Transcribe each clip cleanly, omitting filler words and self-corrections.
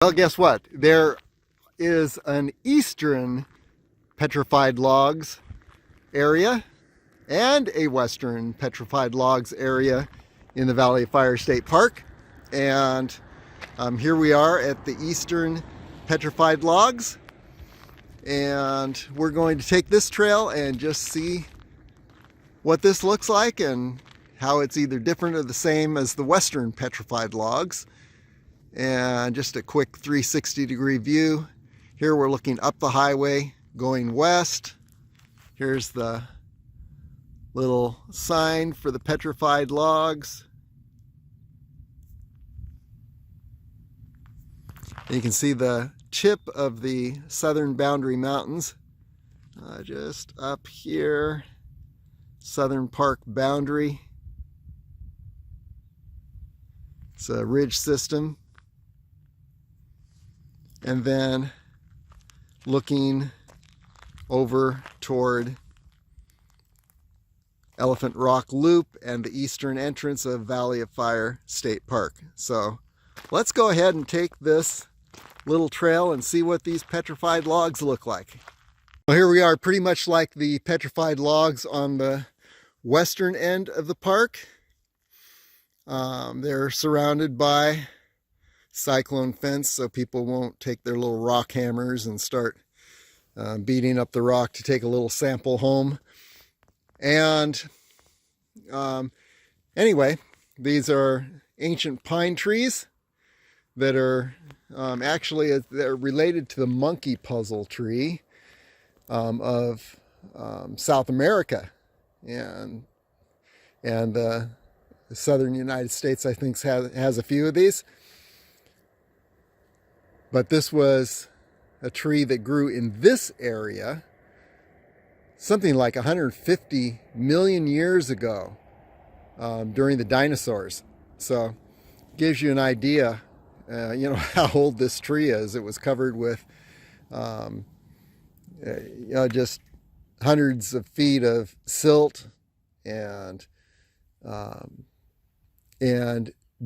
Well, guess what? There is an eastern petrified logs area and a western petrified logs area in the Valley of Fire State Park. And here we are at the eastern petrified logs. And we're going to take this trail and just see what this looks like and how it's either different or the same as the western petrified logs. And just a quick 360-degree view. Here we're looking up the highway going west. Here's the little sign for the petrified logs. You can see the tip of the southern boundary mountains just up here. Southern Park boundary. It's a ridge system. And then looking over toward Elephant Rock Loop and the eastern entrance of Valley of Fire State Park. So let's go ahead and take this little trail and see what these petrified logs look like. Well, here we are, pretty much like the petrified logs on the western end of the park. They're surrounded by cyclone fence so people won't take their little rock hammers and start beating up the rock to take a little sample home. And anyway, these are ancient pine trees that are actually they're related to the monkey puzzle tree of South America, and the southern United States, I think, has a few of these. But this was a tree that grew in this area something like 150 million years ago, during the dinosaurs. So gives you an idea, how old this tree is. It was covered with, just hundreds of feet of silt, and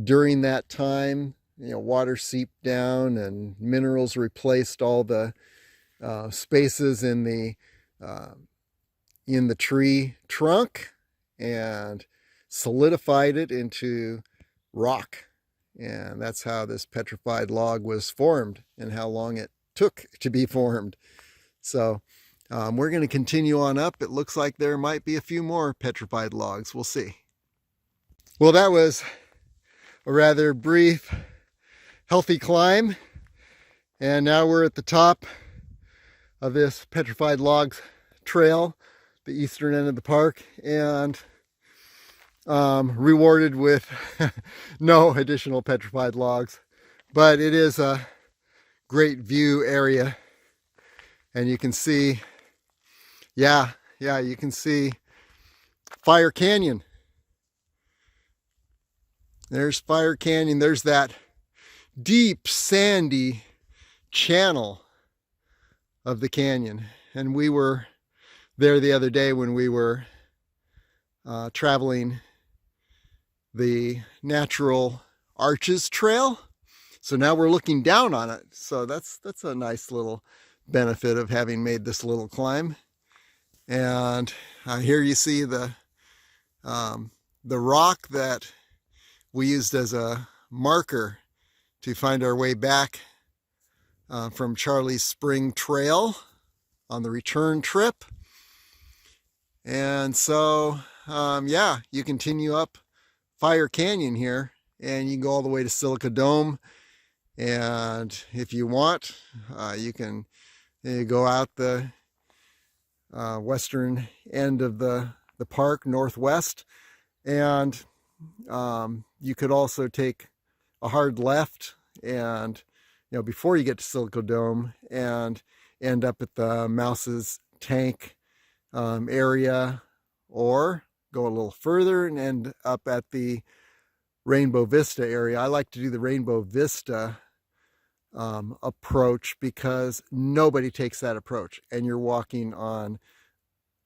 during that time, water seeped down and minerals replaced all the spaces in the tree trunk and solidified it into rock. And that's how this petrified log was formed and how long it took to be formed. So we're going to continue on up. It looks like there might be a few more petrified logs. We'll see. Well, that was a rather brief, healthy climb. And now we're at the top of this petrified logs trail, the eastern end of the park, and rewarded with no additional petrified logs. But it is a great view area. And you can see, you can see Fire Canyon. There's Fire Canyon. There's that deep, sandy channel of the canyon. And we were there the other day when we were traveling the Natural Arches Trail. So now we're looking down on it. So that's a nice little benefit of having made this little climb. And here you see the rock that we used as a marker to find our way back from Charlie's Spring Trail on the return trip. And so, you continue up Fire Canyon here, and you can go all the way to Silica Dome. And if you want, you can go out the western end of the park, northwest, and you could also take a hard left and before you get to Silica Dome, and end up at the Mouse's Tank area, or go a little further and end up at the Rainbow Vista area. I like to do the Rainbow Vista approach because nobody takes that approach, and you're walking on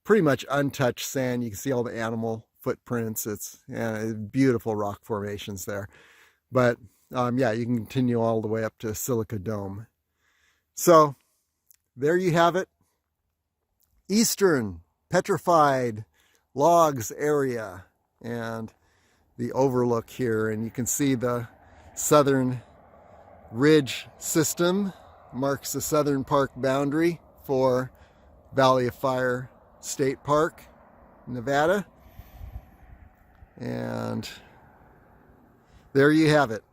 pretty much untouched sand. You can see all the animal footprints. It's beautiful rock formations there. But yeah, you can continue all the way up to Silica Dome. So there you have it. Eastern Petrified Logs area and the overlook here. And you can see the southern ridge system marks the southern park boundary for Valley of Fire State Park, Nevada. And there you have it.